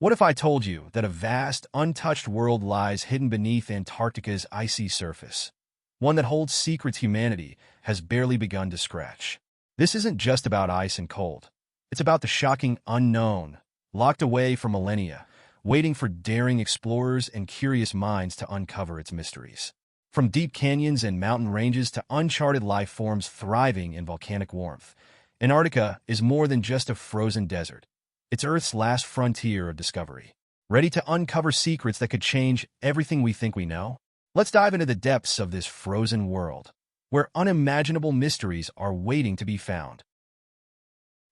What if I told you that a vast, untouched world lies hidden beneath Antarctica's icy surface? One that holds secrets humanity has barely begun to scratch. This isn't just about ice and cold. It's about the shocking unknown, locked away for millennia, waiting for daring explorers and curious minds to uncover its mysteries. From deep canyons and mountain ranges to uncharted life forms thriving in volcanic warmth, Antarctica is more than just a frozen desert. It's Earth's last frontier of discovery. Ready to uncover secrets that could change everything we think we know? Let's dive into the depths of this frozen world, where unimaginable mysteries are waiting to be found.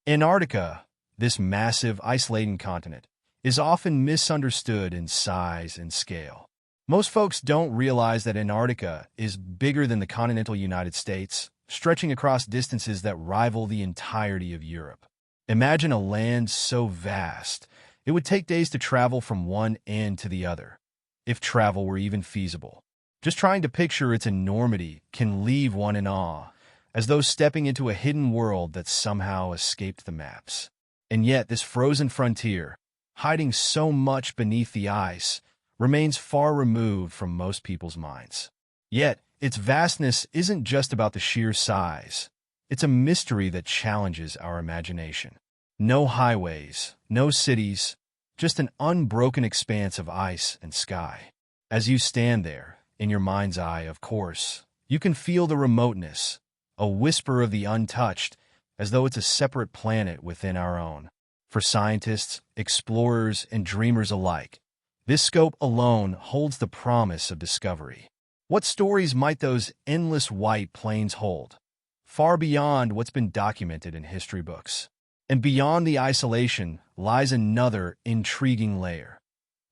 Antarctica, this massive, ice-laden continent, is often misunderstood in size and scale. Most folks don't realize that Antarctica is bigger than the continental United States, stretching across distances that rival the entirety of Europe. Imagine a land so vast, it would take days to travel from one end to the other, if travel were even feasible. Just trying to picture its enormity can leave one in awe, as though stepping into a hidden world that somehow escaped the maps. And yet, this frozen frontier, hiding so much beneath the ice, remains far removed from most people's minds. Yet, its vastness isn't just about the sheer size. It's a mystery that challenges our imagination. No highways, no cities, just an unbroken expanse of ice and sky. As you stand there, in your mind's eye, of course, you can feel the remoteness, a whisper of the untouched, as though it's a separate planet within our own. For scientists, explorers, and dreamers alike, this scope alone holds the promise of discovery. What stories might those endless white plains hold? Far beyond what's been documented in history books. And beyond the isolation lies another intriguing layer,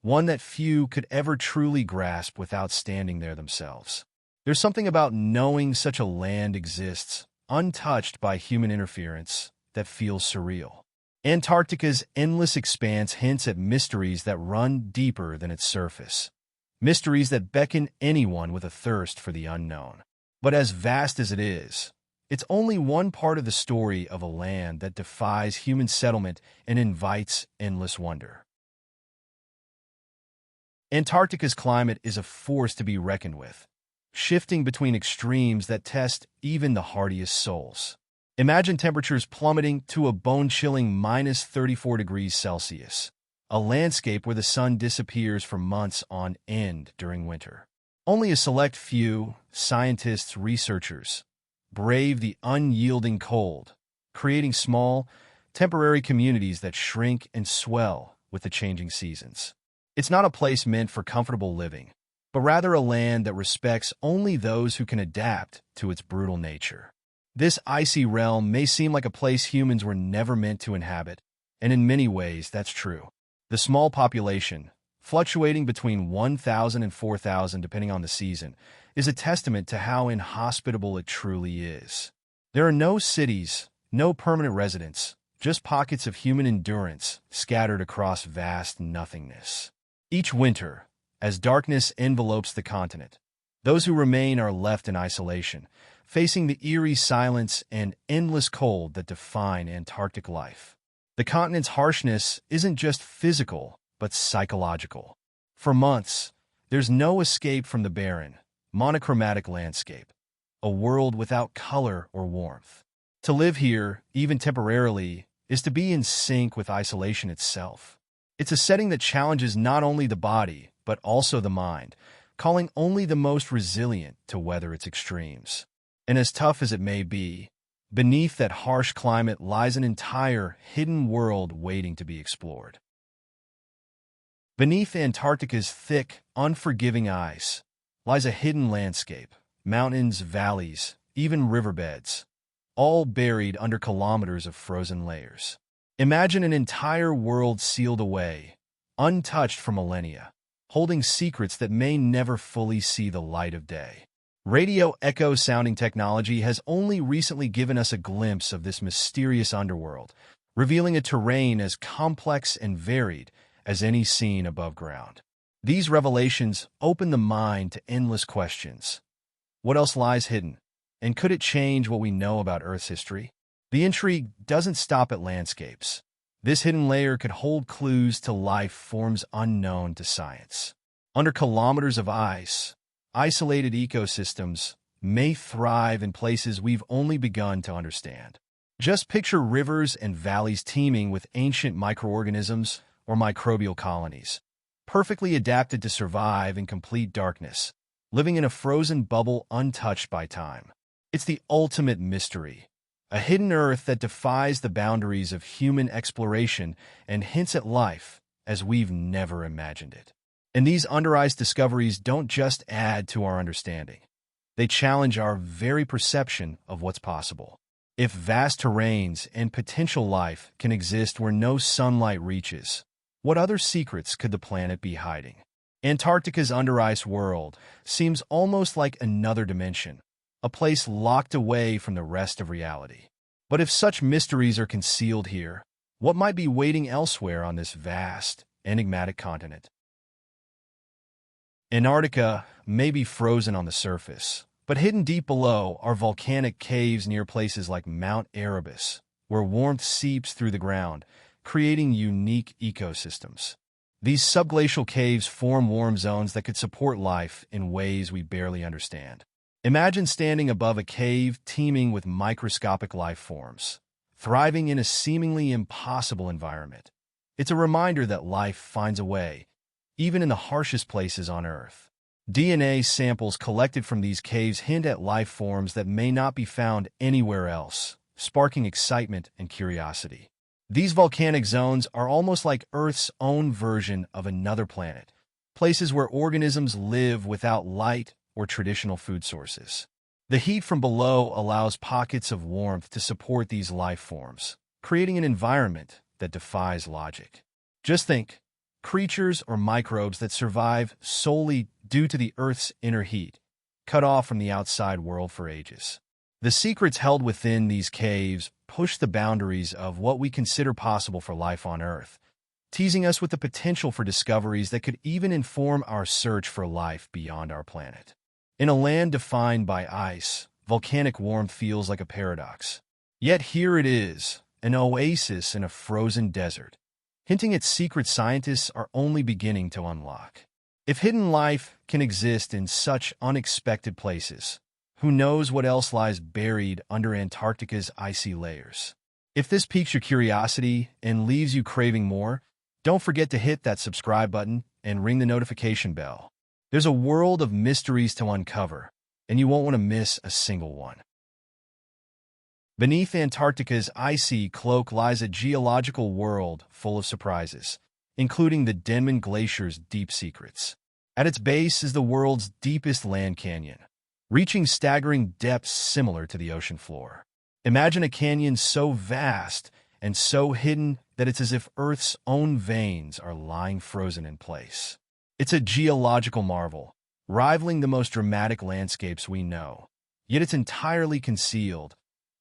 one that few could ever truly grasp without standing there themselves. There's something about knowing such a land exists, untouched by human interference, that feels surreal. Antarctica's endless expanse hints at mysteries that run deeper than its surface. Mysteries that beckon anyone with a thirst for the unknown. But as vast as it is, it's only one part of the story of a land that defies human settlement and invites endless wonder. Antarctica's climate is a force to be reckoned with, shifting between extremes that test even the hardiest souls. Imagine temperatures plummeting to a bone-chilling minus 34 degrees Celsius, a landscape where the sun disappears for months on end during winter. Only a select few, scientists, researchers, brave the unyielding cold, creating small, temporary communities that shrink and swell with the changing seasons. It's not a place meant for comfortable living, but rather a land that respects only those who can adapt to its brutal nature. This icy realm may seem like a place humans were never meant to inhabit, and in many ways that's true. The small population, fluctuating between 1,000 and 4,000 depending on the season, is a testament to how inhospitable it truly is. There are no cities, no permanent residents, just pockets of human endurance scattered across vast nothingness. Each winter, as darkness envelopes the continent, those who remain are left in isolation, facing the eerie silence and endless cold that define Antarctic life. The continent's harshness isn't just physical, but psychological. For months, there's no escape from the barren, monochromatic landscape, a world without color or warmth. To live here, even temporarily, is to be in sync with isolation itself. It's a setting that challenges not only the body, but also the mind, calling only the most resilient to weather its extremes. And as tough as it may be, beneath that harsh climate lies an entire hidden world waiting to be explored. Beneath Antarctica's thick, unforgiving ice lies a hidden landscape, mountains, valleys, even riverbeds, all buried under kilometers of frozen layers. Imagine an entire world sealed away, untouched for millennia, holding secrets that may never fully see the light of day. Radio echo sounding technology has only recently given us a glimpse of this mysterious underworld, revealing a terrain as complex and varied as any seen above ground. These revelations open the mind to endless questions. What else lies hidden? And could it change what we know about Earth's history? The intrigue doesn't stop at landscapes. This hidden layer could hold clues to life forms unknown to science. Under kilometers of ice, isolated ecosystems may thrive in places we've only begun to understand. Just picture rivers and valleys teeming with ancient microorganisms or microbial colonies, perfectly adapted to survive in complete darkness, living in a frozen bubble untouched by time. It's the ultimate mystery, a hidden Earth that defies the boundaries of human exploration and hints at life as we've never imagined it. And these under-ice discoveries don't just add to our understanding. They challenge our very perception of what's possible. If vast terrains and potential life can exist where no sunlight reaches, what other secrets could the planet be hiding? Antarctica's under-ice world seems almost like another dimension, a place locked away from the rest of reality. But if such mysteries are concealed here, what might be waiting elsewhere on this vast, enigmatic continent? Antarctica may be frozen on the surface, but hidden deep below are volcanic caves near places like Mount Erebus, where warmth seeps through the ground, creating unique ecosystems. These subglacial caves form warm zones that could support life in ways we barely understand. Imagine standing above a cave teeming with microscopic life forms, thriving in a seemingly impossible environment. It's a reminder that life finds a way, even in the harshest places on Earth. DNA samples collected from these caves hint at life forms that may not be found anywhere else, sparking excitement and curiosity. These volcanic zones are almost like Earth's own version of another planet, places where organisms live without light or traditional food sources. The heat from below allows pockets of warmth to support these life forms, creating an environment that defies logic. Just think, creatures or microbes that survive solely due to the Earth's inner heat, cut off from the outside world for ages. The secrets held within these caves push the boundaries of what we consider possible for life on Earth, teasing us with the potential for discoveries that could even inform our search for life beyond our planet. In a land defined by ice, volcanic warmth feels like a paradox. Yet here it is, an oasis in a frozen desert, hinting at secrets scientists are only beginning to unlock. If hidden life can exist in such unexpected places, who knows what else lies buried under Antarctica's icy layers? If this piques your curiosity and leaves you craving more, don't forget to hit that subscribe button and ring the notification bell. There's a world of mysteries to uncover, and you won't want to miss a single one. Beneath Antarctica's icy cloak lies a geological world full of surprises, including the Denman Glacier's deep secrets. At its base is the world's deepest land canyon, reaching staggering depths similar to the ocean floor. Imagine a canyon so vast and so hidden that it's as if Earth's own veins are lying frozen in place. It's a geological marvel, rivaling the most dramatic landscapes we know. Yet it's entirely concealed,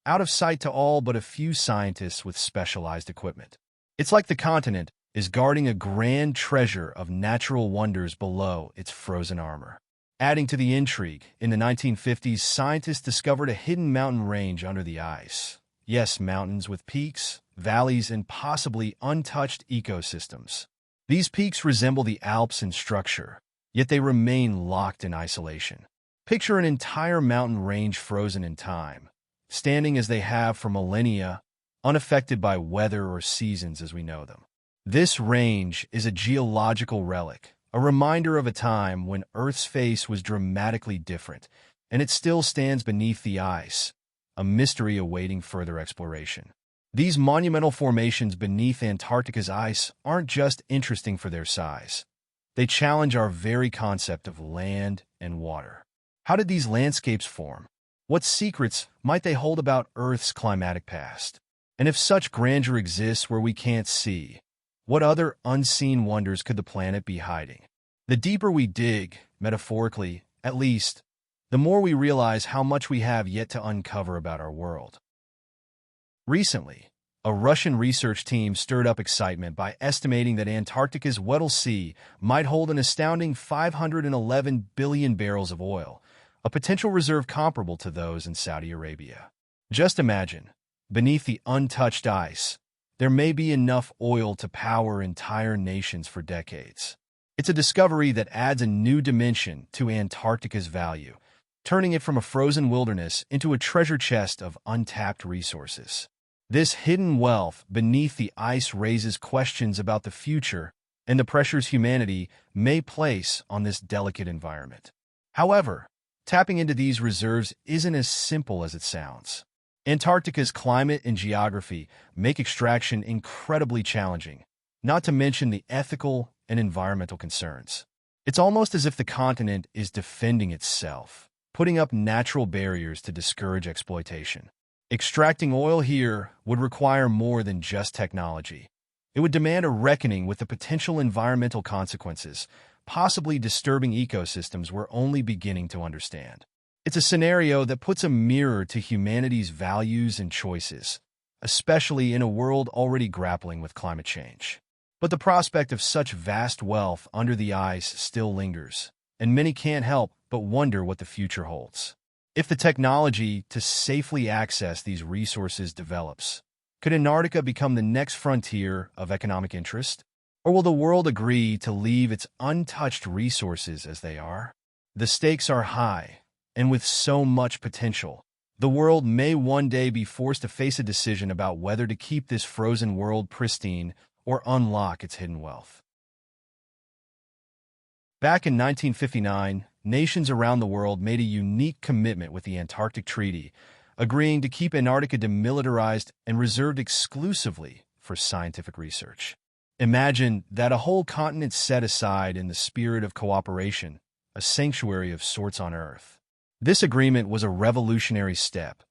out of sight to all but a few scientists with specialized equipment. It's like the continent is guarding a grand treasure of natural wonders below its frozen armor. Adding to the intrigue, in the 1950s, scientists discovered a hidden mountain range under the ice. Yes, mountains with peaks, valleys, and possibly untouched ecosystems. These peaks resemble the Alps in structure, yet they remain locked in isolation. Picture an entire mountain range frozen in time, standing as they have for millennia, unaffected by weather or seasons as we know them. This range is a geological relic, a reminder of a time when Earth's face was dramatically different, and it still stands beneath the ice, a mystery awaiting further exploration. These monumental formations beneath Antarctica's ice aren't just interesting for their size. They challenge our very concept of land and water. How did these landscapes form? What secrets might they hold about Earth's climatic past? And if such grandeur exists where we can't see, what other unseen wonders could the planet be hiding? The deeper we dig, metaphorically, at least, the more we realize how much we have yet to uncover about our world. Recently, a Russian research team stirred up excitement by estimating that Antarctica's Weddell Sea might hold an astounding 511 billion barrels of oil, a potential reserve comparable to those in Saudi Arabia. Just imagine, beneath the untouched ice, there may be enough oil to power entire nations for decades. It's a discovery that adds a new dimension to Antarctica's value, turning it from a frozen wilderness into a treasure chest of untapped resources. This hidden wealth beneath the ice raises questions about the future and the pressures humanity may place on this delicate environment. However, tapping into these reserves isn't as simple as it sounds. Antarctica's climate and geography make extraction incredibly challenging, not to mention the ethical and environmental concerns. It's almost as if the continent is defending itself, putting up natural barriers to discourage exploitation. Extracting oil here would require more than just technology. It would demand a reckoning with the potential environmental consequences, possibly disturbing ecosystems we're only beginning to understand. It's a scenario that puts a mirror to humanity's values and choices, especially in a world already grappling with climate change. But the prospect of such vast wealth under the ice still lingers, and many can't help but wonder what the future holds. If the technology to safely access these resources develops, could Antarctica become the next frontier of economic interest? Or will the world agree to leave its untouched resources as they are? The stakes are high, and with so much potential, the world may one day be forced to face a decision about whether to keep this frozen world pristine or unlock its hidden wealth. Back in 1959, nations around the world made a unique commitment with the Antarctic Treaty, agreeing to keep Antarctica demilitarized and reserved exclusively for scientific research. Imagine that a whole continent set aside in the spirit of cooperation, a sanctuary of sorts on Earth. This agreement was a revolutionary step,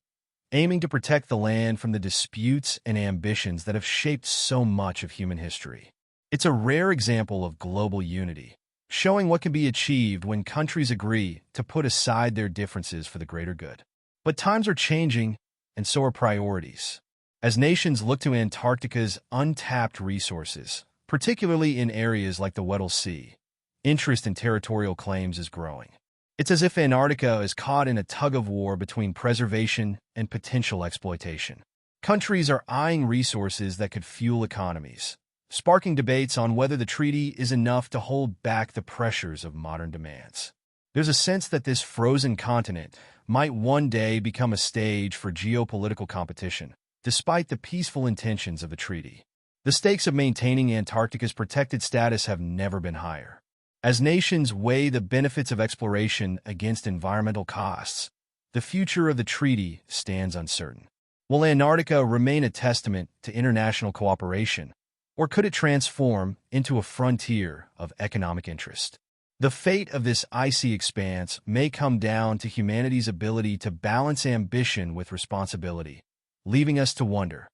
aiming to protect the land from the disputes and ambitions that have shaped so much of human history. It's a rare example of global unity, showing what can be achieved when countries agree to put aside their differences for the greater good. But times are changing, and so are priorities. As nations look to Antarctica's untapped resources, particularly in areas like the Weddell Sea, interest in territorial claims is growing. It's as if Antarctica is caught in a tug-of-war between preservation and potential exploitation. Countries are eyeing resources that could fuel economies, sparking debates on whether the treaty is enough to hold back the pressures of modern demands. There's a sense that this frozen continent might one day become a stage for geopolitical competition, despite the peaceful intentions of the treaty. The stakes of maintaining Antarctica's protected status have never been higher. As nations weigh the benefits of exploration against environmental costs, the future of the treaty stands uncertain. Will Antarctica remain a testament to international cooperation, or could it transform into a frontier of economic interest? The fate of this icy expanse may come down to humanity's ability to balance ambition with responsibility, leaving us to wonder,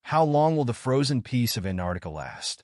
how long will the frozen peace of Antarctica last?